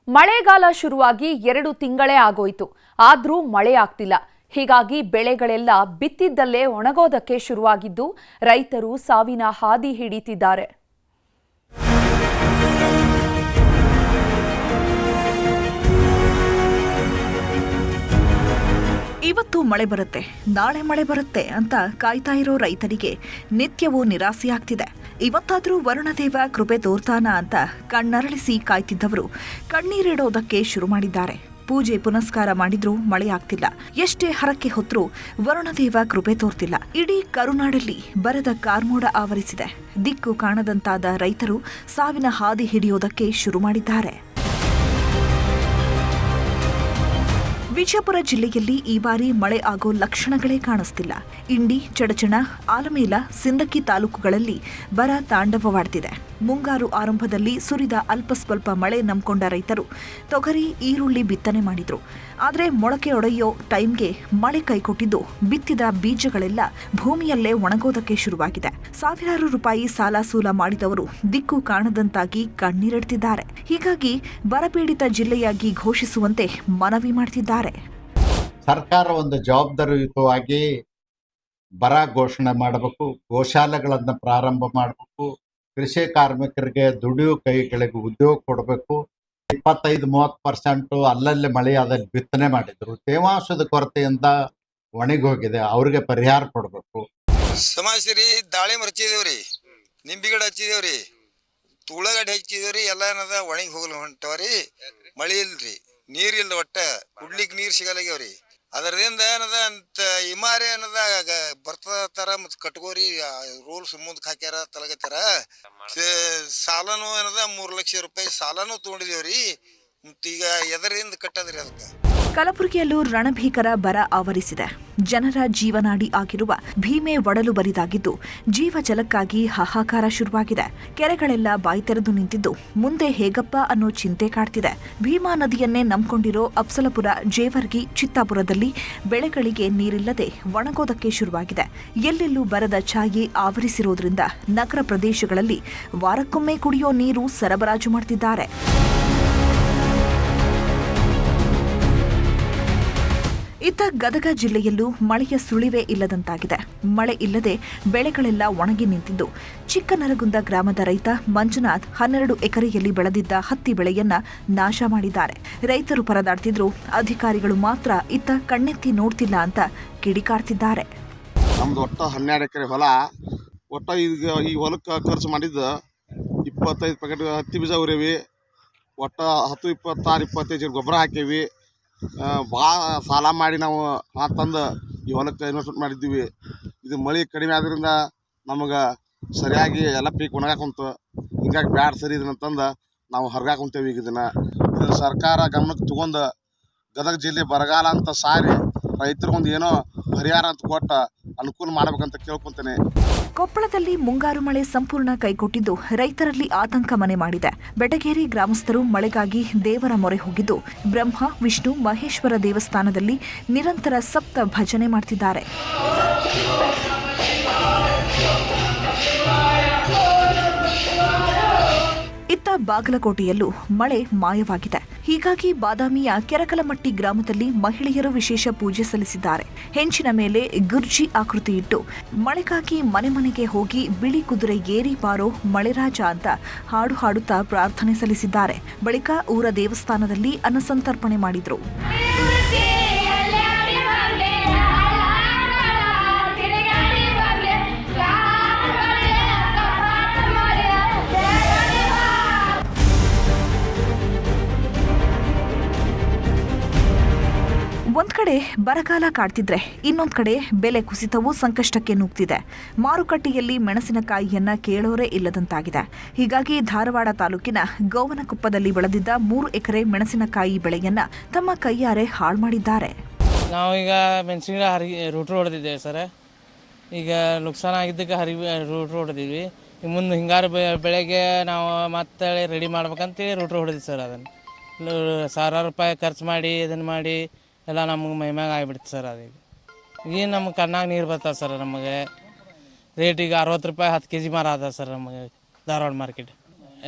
ಮಳೆಗಾಲ ಶುರುವಾಗಿ 2 ತಿಂಗಳೇ ಆಗೋಯ್ತು. ಆದ್ರೂ ಮಳೆ ಆಗ್ತಿಲ್ಲ. ಹೀಗಾಗಿ ಬೆಳೆಗಳೆಲ್ಲ ಬಿತ್ತಿದ್ದಲ್ಲೇ ಒಣಗೋದಕ್ಕೆ ಶುರುವಾಗಿದ್ದು ರೈತರು ಸಾವಿನ ಹಾದಿ ಹಿಡಿತಿದ್ದಾರೆ. ಇವತ್ತು ಮಳೆ ಬರುತ್ತೆ, ನಾಳೆ ಮಳೆ ಬರುತ್ತೆ ಅಂತ ಕಾಯ್ತಾ ಇರೋ ರೈತರಿಗೆ ನಿತ್ಯವೂ ನಿರಾಸೆಯಾಗ್ತಿದೆ. ಇವತ್ತಾದ್ರೂ ವರುಣದೇವ ಕೃಪೆ ತೋರ್ತಾನ ಅಂತ ಕಣ್ಣರಳಿಸಿ ಕಾಯ್ತಿದ್ದವರು ಕಣ್ಣೀರಿಡೋದಕ್ಕೆ ಶುರು ಮಾಡಿದ್ದಾರೆ. ಪೂಜೆ ಪುನಸ್ಕಾರ ಮಾಡಿದ್ರೂ ಮಳೆ ಆಗ್ತಿಲ್ಲ. ಎಷ್ಟೇ ಹರಕೆ ಹೊತ್ತರೂ ವರುಣದೇವ ಕೃಪೆ ತೋರ್ತಿಲ್ಲ. ಇಡೀ ಕರುನಾಡಲ್ಲಿ ಬರದ ಕಾರ್ಮೋಡ ಆವರಿಸಿದೆ. ದಿಕ್ಕು ಕಾಣದಂತಾದ ರೈತರು ಸಾವಿನ ಹಾದಿ ಹಿಡಿಯೋದಕ್ಕೆ ಶುರು ಮಾಡಿದ್ದಾರೆ. ವಿಜಯಪುರ ಜಿಲ್ಲೆಯಲ್ಲಿ ಈ ಬಾರಿ ಮಳೆ ಆಗೋ ಲಕ್ಷಣಗಳೇ ಕಾಣಿಸ್ತಿಲ್ಲ. ಇಂಡಿ, ಚಡಚಣ, ಆಲಮೇಲ, ಸಿಂದಗಿ ತಾಲೂಕುಗಳಲ್ಲಿ ಬರ ತಾಂಡವವಾಡ್ತಿದೆ. ಮುಂಗಾರು ಆರಂಭದಲ್ಲಿ ಸುರಿದ ಅಲ್ಪ ಸ್ವಲ್ಪ ಮಳೆ ನಂಬಿಕೊಂಡ ರೈತರು ತೊಗರಿ, ಈರುಳ್ಳಿ ಬಿತ್ತನೆ ಮಾಡಿದ್ರು. ಆದರೆ ಮೊಳಕೆ ಒಡೆಯೋ ಟೈಮ್ಗೆ ಮಳೆ ಕೈಕೊಟ್ಟಿದ್ದು ಬಿತ್ತಿದ ಬೀಜಗಳೆಲ್ಲ ಭೂಮಿಯಲ್ಲೇ ಒಣಗೋದಕ್ಕೆ ಶುರುವಾಗಿದೆ. ಸಾವಿರಾರು ರೂಪಾಯಿ ಸಾಲ ಸೂಲ ಮಾಡಿದವರು ದಿಕ್ಕು ಕಾಣದಂತಾಗಿ ಕಣ್ಣೀರಿಡ್ತಿದ್ದಾರೆ. ಹೀಗಾಗಿ ಬರಪೀಡಿತ ಜಿಲ್ಲೆಯಾಗಿ ಘೋಷಿಸುವಂತೆ ಮನವಿ ಮಾಡ್ತಿದ್ದಾರೆ. ಸರ್ಕಾರ ಒಂದು ಜವಾಬ್ದಾರಿಯುತವಾಗಿ ಬರ ಘೋಷಣೆ ಮಾಡಬೇಕು, ಗೋಶಾಲೆಗಳನ್ನು ಪ್ರಾರಂಭ ಮಾಡಬೇಕು, ಕೃಷಿ ಕಾರ್ಮಿಕರಿಗೆ ದುಡಿಯೋ ಕೈಗಳಿಗೆ ಉದ್ಯೋಗ ಕೊಡಬೇಕು. 25-30% ಅಲ್ಲಲ್ಲಿ ಮಳೆಯಾದಲ್ಲಿ ಬಿತ್ತನೆ ಮಾಡಿದ್ರು, ತೇವಾಂಶದ ಕೊರತೆಯಿಂದ ಒಣಗಿ ಹೋಗಿದೆ, ಅವ್ರಿಗೆ ಪರಿಹಾರ ಕೊಡಬೇಕು. ಸಮಾಜರಿ ದಾಳಿಂಬೆ ಹಚ್ಚಿದೇವ್ರಿ, ನಿಂಬೆ ಗಿಡ ಹಚ್ಚಿದೇವ್ರಿ, ಉಳ್ಳಾಗಡ್ಡಿ ಹಚ್ಚಿದೇವ್ರಿ, ಎಲ್ಲ ಏನದ ಒಣಗಿ ಹೋಗ್ಲಿ ಹೊಂಟವ್ರಿ. ಮಳಿ ಇಲ್ರಿ, ನೀರಿಲ್ಲ, ಒಟ್ಟ ಕುಡ್ಲಿಕ್ಕೆ ನೀರು ಸಿಗಲ್ಲಾಗ್ಯಾವ್ರಿ. ಅದರದಿಂದ ಏನದ ಅಂತ ಇಮಾರಿ ಏನದ ಬರ್ತದತ್ತಾರ ಮತ್ತು ಕಟ್ಕೋರಿ ರೂಲ್ಸ್ ಮುಂದಕ್ಕೆ ಹಾಕ್ಯಾರ ತಲಗತ್ತಾರ. ಸಾಲನು ಏನದ 3 ಲಕ್ಷ ರೂಪಾಯಿ ಸಾಲನು ತೊಗೊಂಡಿದೇವ್ರಿ. ಈಗ ಎದರಿಂದ ಕಟ್ಟದ್ರಿ ಅದಕ್ಕೆ. ಕಲಬುರಗಿಯಲ್ಲೂ ರಣಭೀಕರ ಬರ ಆವರಿಸಿದೆ. ಜನರ ಜೀವನಾಡಿ ಆಗಿರುವ ಭೀಮೆ ಒಡಲು ಬರಿದಾಗಿದ್ದು ಜೀವ ಜಲಕ್ಕಾಗಿ ಹಾಹಾಕಾರ ಶುರುವಾಗಿದೆ. ಕೆರೆಗಳೆಲ್ಲ ಬಾಯಿ ತೆರೆದು ನಿಂತಿದ್ದು ಮುಂದೆ ಹೇಗಪ್ಪ ಅನ್ನೋ ಚಿಂತೆ ಕಾಡ್ತಿದೆ. ಭೀಮಾ ನದಿಯನ್ನೇ ನಂಬಿಕೊಂಡಿರೋ ಅಫ್ಸಲಪುರ, ಜೇವರ್ಗಿ, ಚಿತ್ತಾಪುರದಲ್ಲಿ ಬೆಳೆಗಳಿಗೆ ನೀರಿಲ್ಲದೆ ಒಣಗೋದಕ್ಕೆ ಶುರುವಾಗಿದೆ. ಎಲ್ಲೆಲ್ಲೂ ಬರದ ಛಾಯೆ ಆವರಿಸಿರೋದ್ರಿಂದ ನಗರ ಪ್ರದೇಶಗಳಲ್ಲಿ ವಾರಕ್ಕೊಮ್ಮೆ ಕುಡಿಯೋ ನೀರು ಸರಬರಾಜು ಮಾಡ್ತಿದ್ದಾರೆ. ಇತ್ತ ಗದಗ ಜಿಲ್ಲೆಯಲ್ಲೂ ಮಳೆಯ ಸುಳಿವೇ ಇಲ್ಲದಂತಾಗಿದೆ. ಮಳೆ ಇಲ್ಲದೆ ಬೆಳೆಗಳೆಲ್ಲ ಒಣಗಿ ನಿಂತಿದ್ದು ಚಿಕ್ಕನರಗುಂದ ಗ್ರಾಮದ ರೈತ ಮಂಜುನಾಥ್ 12 ಎಕರೆಯಲ್ಲಿ ಬೆಳೆದಿದ್ದ ಹತ್ತಿ ಬೆಳೆಯನ್ನ ನಾಶ ಮಾಡಿದ್ದಾರೆ. ರೈತರು ಪರದಾಡ್ತಿದ್ರು, ಅಧಿಕಾರಿಗಳು ಮಾತ್ರ ಇತ್ತ ಕಣ್ಣೆತ್ತಿ ನೋಡ್ತಿಲ್ಲ ಅಂತ ಕಿಡಿಕಾರ್ತಿದ್ದಾರೆ. ನಮ್ದು ಒಟ್ಟು 12 ಎಕರೆ ಹೊಲ. ಒಟ್ಟು ಈಗ ಈ ಹೊಲಕ್ಕೆ ಖರ್ಚು ಮಾಡಿದ್ದು 25 ಪ್ಯಾಕೆಟ್ ಹತ್ತಿ ಬೀಜ ಉರೇವಿ, ಒಟ್ಟು 10, 26, 25 ಗೊಬ್ಬರ ಹಾಕೇವಿ. ಭಾಳ ಸಾಲ ಮಾಡಿ ನಾವು ತಂದು ಈ ಹೊಲಕ್ಕೆ ಇನ್ವೆಸ್ಟ್ಮೆಂಟ್ ಮಾಡಿದ್ದೀವಿ. ಇದು ಮಳೆ ಕಡಿಮೆ ಆದ್ರಿಂದ ನಮಗೆ ಸರಿಯಾಗಿ ಎಲ್ಲ ಪೀಕ್ ಒಣಗಾಕೊಂತು. ಹಿಂಗಾಗಿ ಬ್ಯಾಡ ಸರಿ ಇದನ್ನಂತಂದು ನಾವು ಹೊರಗಾಕೊಂತೇವೆ. ಈಗ ಇದನ್ನು ಸರ್ಕಾರ ಗಮನಕ್ಕೆ ತಗೊಂಡು ಗದಗ ಜಿಲ್ಲೆ ಬರಗಾಲ ಅಂತ ಸಾರಿ ರೈತರಿಗೊಂದು ಏನೋ ಪರಿಹಾರ ಅಂತ ಕೊಟ್ಟು ಅನುಕೂಲ ಮಾಡಬೇಕಂತ ಕೇಳ್ಕೊತೇನೆ. ಕೊಪ್ಪಳದಲ್ಲಿ ಮುಂಗಾರು ಮಳೆ ಸಂಪೂರ್ಣ ಕೈಕೊಟ್ಟಿದ್ದು ರೈತರಲ್ಲಿ ಆತಂಕ ಮನೆ ಮಾಡಿದೆ. ಬೆಟಗೇರಿ ಗ್ರಾಮಸ್ಥರು ಮಳೆಗಾಗಿ ದೇವರ ಮೊರೆ ಹೋಗಿದ್ದು ಬ್ರಹ್ಮ, ವಿಷ್ಣು, ಮಹೇಶ್ವರ ದೇವಸ್ಥಾನದಲ್ಲಿ ನಿರಂತರ ಸಪ್ತ ಭಜನೆ ಮಾಡ್ತಿದ್ದಾರೆ. ಇತ್ತ ಬಾಗಲಕೋಟೆಯಲ್ಲೂ ಮಳೆ ಮಾಯವಾಗಿದೆ. ಹೀಗಾಗಿ ಬಾದಾಮಿಯ ಕೆರಕಲಮಟ್ಟಿ ಗ್ರಾಮದಲ್ಲಿ ಮಹಿಳೆಯರು ವಿಶೇಷ ಪೂಜೆ ಸಲ್ಲಿಸಿದ್ದಾರೆ. ಹೆಂಚಿನ ಮೇಲೆ ಗುರ್ಜಿ ಆಕೃತಿ ಇಟ್ಟು ಮಳೆಗಾಗಿ ಮನೆ ಮನೆಗೆ ಹೋಗಿ ಬಿಳಿ ಕುದುರೆ ಏರಿ ಬಾರೋ ಮಳೆರಾಜ ಅಂತ ಹಾಡು ಹಾಡುತ್ತಾ ಪ್ರಾರ್ಥನೆ ಸಲ್ಲಿಸಿದ್ದಾರೆ. ಬಳಿಕ ಊರ ದೇವಸ್ಥಾನದಲ್ಲಿ ಅನ್ನಸಂತರ್ಪಣೆ ಮಾಡಿದ್ರು. ಒಂದ್ ಕಡೆ ಬರಗಾಲ ಕಾಡ್ತಿದ್ರೆ ಇನ್ನೊಂದ್ ಕಡೆ ಬೆಲೆ ಕುಸಿತವೂ ಸಂಕಷ್ಟಕ್ಕೆ ನೂಗ್ತಿದೆ. ಮಾರುಕಟ್ಟೆಯಲ್ಲಿ ಮೆಣಸಿನಕಾಯಿಯನ್ನ ಕೇಳೋರೇ ಇಲ್ಲದಂತಾಗಿದೆ. ಹೀಗಾಗಿ ಧಾರವಾಡ ತಾಲೂಕಿನ ಗೋವನಕೊಪ್ಪದಲ್ಲಿ ಬೆಳೆದಿದ್ದ 3 ಎಕರೆ ಮೆಣಸಿನಕಾಯಿ ಬೆಳೆಯನ್ನ ತಮ್ಮ ಕೈಯಾರೆ ಹಾಳು ಮಾಡಿದ್ದಾರೆ. ನಾವೀಗ ಮೆಣಸಿನಕಾಯಿ ರೂಟ್ರು ಹೊಡೆದಿದ್ದೇವೆ ಸರ್. ಈಗ ನುಕ್ಸಾನ ಆಗಿದ್ದಕ್ಕೆ ರೂಟ್ರು ಹೊಡೆದಿದ್ವಿ. ಮುಂದೆ ಹಿಂಗಾರು ಬೆಳೆಗೆ ನಾವು ಮತ್ತೆ ರೆಡಿ ಮಾಡ್ಬೇಕಂತೇಳಿ ರೂಟ್ರು ಹೊಡೆದಿವಿ ಸರ್. ಅದನ್ನು 1000 ರೂಪಾಯಿ ಖರ್ಚು ಮಾಡಿ ಇದನ್ನು ಮಾಡಿ ಎಲ್ಲ ನಮಗೆ ಮೈಮ್ಯಾಗ ಆಗಿಬಿಡ್ತು ಸರ್. ಅದೀಗ ಈಗ ನಮ್ಗೆ ಕಣ್ಣಾಗ ನೀರು ಬರ್ತದೆ ಸರ್. ನಮಗೆ ರೇಟ್ ಈಗ 60 ರೂಪಾಯಿ 10 kg ಮಾರ ಅದ ಸರ್ ನಮಗೆ ಧಾರವಾಡ ಮಾರ್ಕೆಟ್.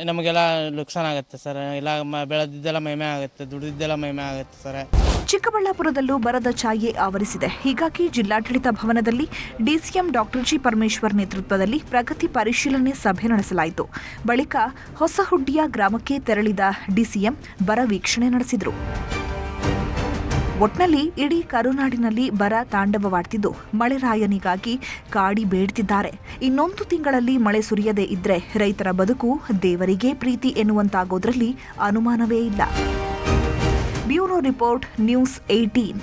ನಮಗೆಲ್ಲ ನುಕ್ಸಾನ ಆಗುತ್ತೆ ಸರ್. ಎಲ್ಲ ಬೆಳೆದಿದ್ದೆಲ್ಲ ಮೈಮೆ ಆಗುತ್ತೆ, ದುಡಿದಿದ್ದೆಲ್ಲ ಮೈಮೆ ಆಗುತ್ತೆ ಸರ್. ಚಿಕ್ಕಬಳ್ಳಾಪುರದಲ್ಲೂ ಬರದ ಛಾಯೆ ಆವರಿಸಿದೆ. ಹೀಗಾಗಿ ಜಿಲ್ಲಾಡಳಿತ ಭವನದಲ್ಲಿ ಡಿಸಿಎಂ ಡಾಕ್ಟರ್ ಜಿ ಪರಮೇಶ್ವರ್ ನೇತೃತ್ವದಲ್ಲಿ ಪ್ರಗತಿ ಪರಿಶೀಲನೆ ಸಭೆ ನಡೆಸಲಾಯಿತು. ಬಳಿಕ ಹೊಸಹುಡ್ಡಿಯ ಗ್ರಾಮಕ್ಕೆ ತೆರಳಿದ ಡಿಸಿಎಂ ಬರ ವೀಕ್ಷಣೆ ನಡೆಸಿದರು. ಒಟ್ನಲ್ಲಿ ಇಡೀ ಕರುನಾಡಿನಲ್ಲಿ ಬರ ತಾಂಡವವಾಡ್ತಿದ್ದು ಮಳೆರಾಯನಿಗಾಗಿ ಕಾಡಿ ಬೇಡ್ತಿದ್ದಾರೆ. ಇನ್ನೊಂದು ತಿಂಗಳಲ್ಲಿ ಮಳೆ ಸುರಿಯದೇ ಇದ್ರೆ ರೈತರ ಬದುಕು ದೇವರಿಗೆ ಪ್ರೀತಿ ಎನ್ನುವಂತಾಗೋದ್ರಲ್ಲಿ ಅನುಮಾನವೇ ಇಲ್ಲ. Bureau report, news 18.